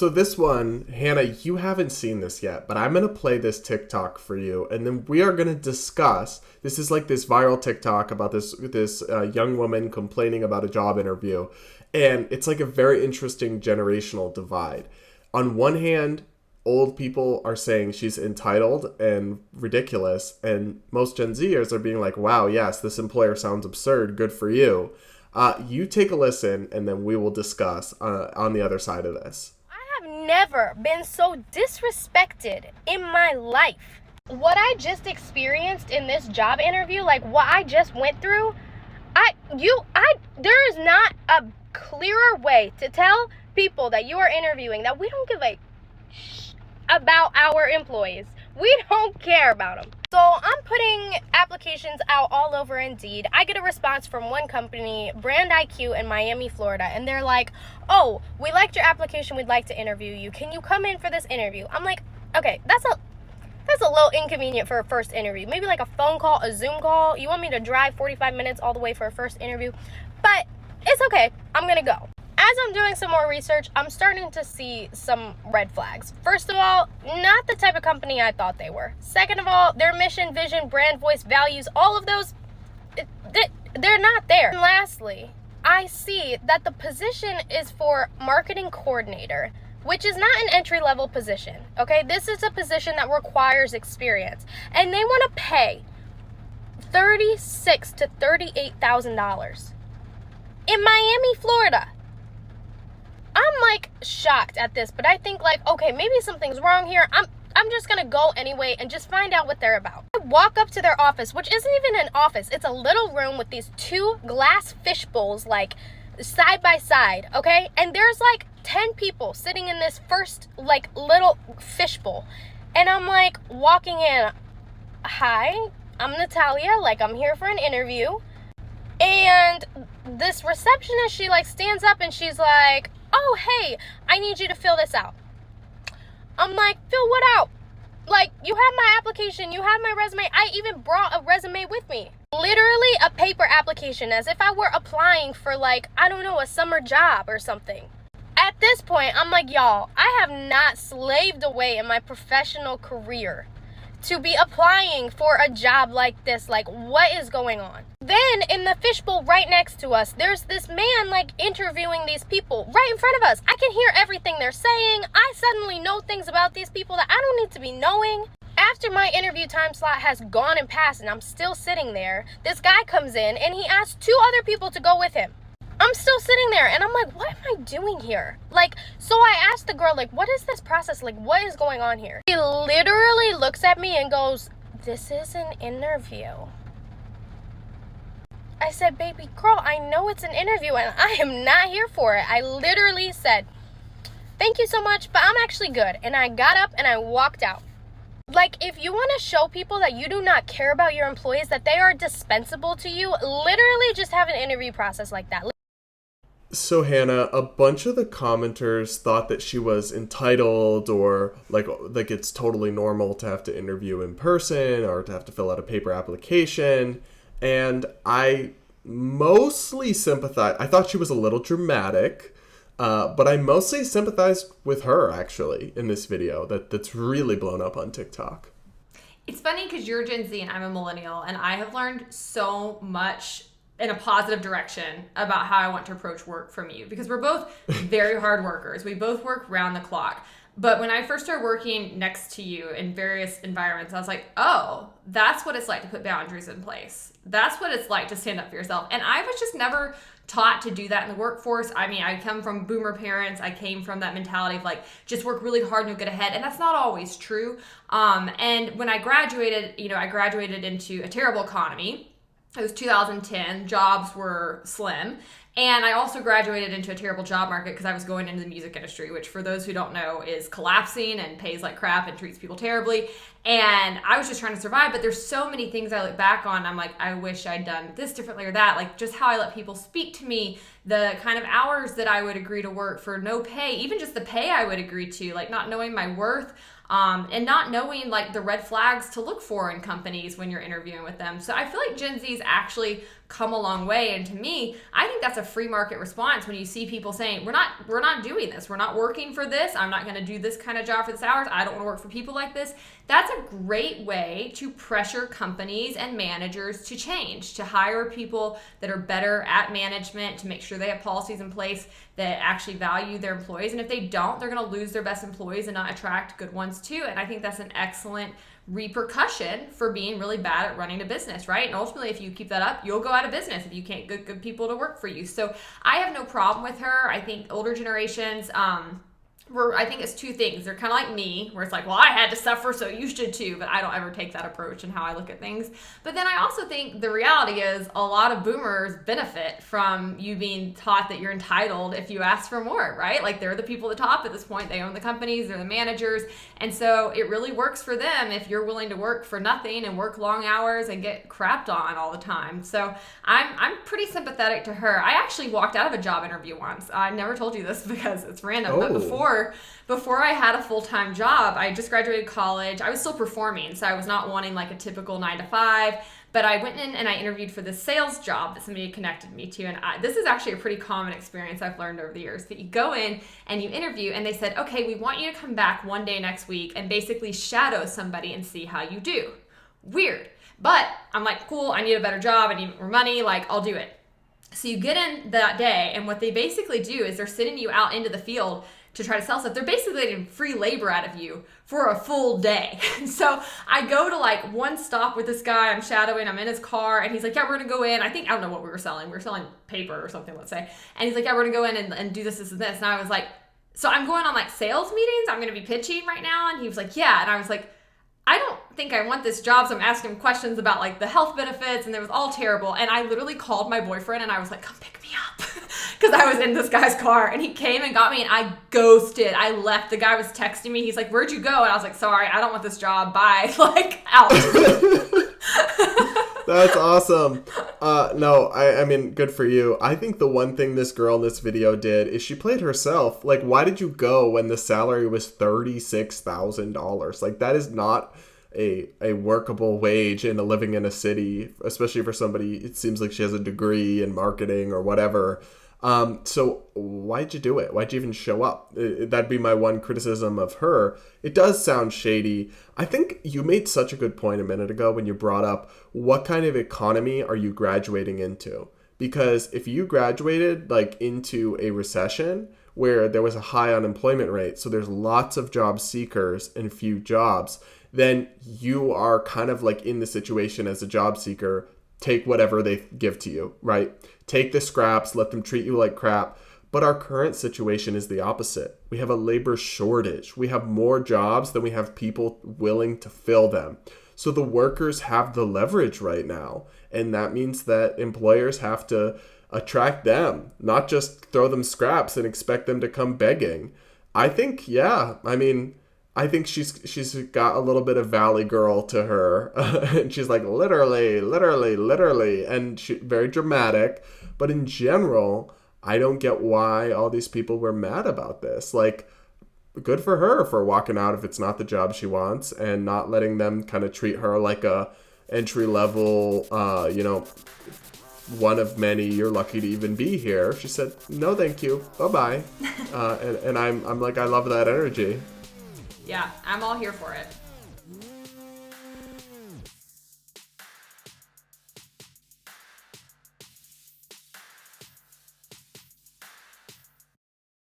So this one, Hannah, you haven't seen this yet, but I'm going to play this TikTok for you, and then we are going to discuss. This is like this viral TikTok about this young woman complaining about a job interview, and it's like a very interesting generational divide. On one hand, old people are saying she's entitled and ridiculous, and most Gen Zers are being like, wow, yes, this employer sounds absurd, good for you. You take a listen, and then we will discuss on the other side of this. I have never been so disrespected in my life. What I just experienced in this job interview, like what I just went through, there is not a clearer way to tell people that you are interviewing that we don't give a about our employees. We don't care about them. So I'm putting applications out all over Indeed. I get a response from one company, Brand IQ in Miami, Florida, and they're like, oh, we liked your application. We'd like to interview you. Can you come in for this interview? I'm like, okay, that's a little inconvenient for a first interview. Maybe like a phone call, a Zoom call. You want me to drive 45 minutes all the way for a first interview? But it's okay. I'm going to go. As I'm doing some more research, I'm starting to see some red flags. First of all, not the type of company I thought they were. Second of all, their mission, vision, brand, voice, values, all of those, they're not there. And lastly, I see that the position is for marketing coordinator, which is not an entry-level position, okay? This is a position that requires experience. And they want to pay $36,000 to $38,000 in Miami, Florida. I'm like shocked at this, but I think like, okay, maybe something's wrong here. I'm just gonna go anyway and just find out what they're about. I walk up to their office, which isn't even an office. It's a little room with these two glass fish bowls like side by side, okay? And there's like 10 people sitting in this first like little fish bowl. And I'm like walking in, hi, I'm Natalia, like I'm here for an interview. And this receptionist, she like stands up and she's like, oh, hey, I need you to fill this out. I'm like, fill what out? Like, you have my application, you have my resume. I even brought a resume with me. Literally a paper application, as if I were applying for like, I don't know, a summer job or something. At this point, I'm like, y'all, I have not slaved away in my professional career to be applying for a job like this. Like, what is going on? Then in the fishbowl right next to us, there's this man like interviewing these people right in front of us. I can hear everything they're saying. I suddenly know things about these people that I don't need to be knowing. After my interview time slot has gone and passed and I'm still sitting there, this guy comes in and he asks 2 other people to go with him. I'm still sitting there and I'm like, what am I doing here? Like, so I asked the girl, like, what is this process? Like, what is going on here? He literally looks at me and goes, this is an interview. I said, baby girl, I know it's an interview and I am not here for it. I literally said, thank you so much, but I'm actually good. And I got up and I walked out. Like, if you want to show people that you do not care about your employees, that they are dispensable to you, literally just have an interview process like that. So Hannah, a bunch of the commenters thought that she was entitled or like it's totally normal to have to interview in person or to have to fill out a paper application. And I mostly sympathized. I thought she was a little dramatic, but I mostly sympathized with her actually in this video that's really blown up on TikTok. It's funny because you're Gen Z and I'm a millennial, and I have learned so much in a positive direction about how I want to approach work from you, because we're both very hard workers. We both work round the clock. But when I first started working next to you in various environments, I was like, oh, that's what it's like to put boundaries in place. That's what it's like to stand up for yourself. And I was just never taught to do that in the workforce. I mean, I come from boomer parents. I came from that mentality of like, just work really hard and you'll get ahead. And that's not always true. And when I graduated, I graduated into a terrible economy. It was 2010. Jobs were slim. And I also graduated into a terrible job market because I was going into the music industry, which for those who don't know is collapsing and pays like crap and treats people terribly. And I was just trying to survive, but there's so many things I look back on. I'm like, I wish I'd done this differently or that, like just how I let people speak to me, the kind of hours that I would agree to work for no pay, even just the pay I would agree to, like not knowing my worth. and not knowing like the red flags to look for in companies when you're interviewing with them. So I feel like Gen Z's actually come a long way, and to me, I think that's a free market response when you see people saying, we're not doing this, we're not working for this, I'm not going to do this kind of job for this hours, I don't want to work for people like this. That's a great way to pressure companies and managers to change, to hire people that are better at management, to make sure they have policies in place that actually value their employees. And if they don't, they're going to lose their best employees and not attract good ones too. And I think that's an excellent repercussion for being really bad at running a business, right? And ultimately, if you keep that up, you'll go out of business if you can't get good people to work for you. So I have no problem with her. I think older generations, I think it's two things. They're kind of like me, where it's like, well, I had to suffer, so you should too, but I don't ever take that approach in how I look at things. But then I also think the reality is a lot of boomers benefit from you being taught that you're entitled if you ask for more, right? Like they're the people at the top at this point. They own the companies, they're the managers. And so it really works for them if you're willing to work for nothing and work long hours and get crapped on all the time. So I'm pretty sympathetic to her. I actually walked out of a job interview once. I never told you this because it's random, but before I had a full-time job, I just graduated college. I was still performing, so I was not wanting like a typical 9-to-5, but I went in and I interviewed for this sales job that somebody connected me to. And this is actually a pretty common experience I've learned over the years. But you go in and you interview and they said, okay, we want you to come back one day next week and basically shadow somebody and see how you do. Weird. But I'm like, cool, I need a better job, I need more money, like I'll do it. So you get in that day, and what they basically do is they're sending you out into the field to try to sell stuff. They're basically getting free labor out of you for a full day. So I go to like one stop with this guy I'm shadowing, I'm in his car, and he's like, yeah, we're gonna go in. I don't know what we were selling. We were selling paper or something, let's say. And he's like, yeah, we're gonna go in and do this, this, and this. And I was like, so I'm going on like sales meetings? I'm gonna be pitching right now? And he was like, yeah. And I was like, I don't think I want this job, so I'm asking him questions about like the health benefits, and it was all terrible. And I literally called my boyfriend and I was like, come pick me up. Because I was in this guy's car, and he came and got me, and I ghosted. I left. The guy was texting me. He's like, where'd you go? And I was like, sorry, I don't want this job. Bye. Like, out. That's awesome. No, I mean, good for you. I think the one thing this girl in this video did is she played herself. Like, why did you go when the salary was $36,000? Like, that is not a workable wage in living in a city, especially for somebody, it seems like she has a degree in marketing or whatever. So why'd you do it? Why'd you even show up? That'd be my one criticism of her. It does sound shady. I think you made such a good point a minute ago when you brought up what kind of economy are you graduating into? Because if you graduated like into a recession where there was a high unemployment rate, so there's lots of job seekers and few jobs, then you are kind of like in the situation as a job seeker, take whatever they give to you, right? Take the scraps, let them treat you like crap. But our current situation is the opposite. We have a labor shortage. We have more jobs than we have people willing to fill them. So the workers have the leverage right now. And that means that employers have to attract them, not just throw them scraps and expect them to come begging. I think, yeah, I think she's got a little bit of Valley Girl to her. And she's like, literally. And very dramatic. But in general, I don't get why all these people were mad about this. Like, good for her for walking out if it's not the job she wants and not letting them kind of treat her like a entry-level, one of many, you're lucky to even be here. She said, no, thank you. Bye-bye. And I'm like, I love that energy. Yeah, I'm all here for it.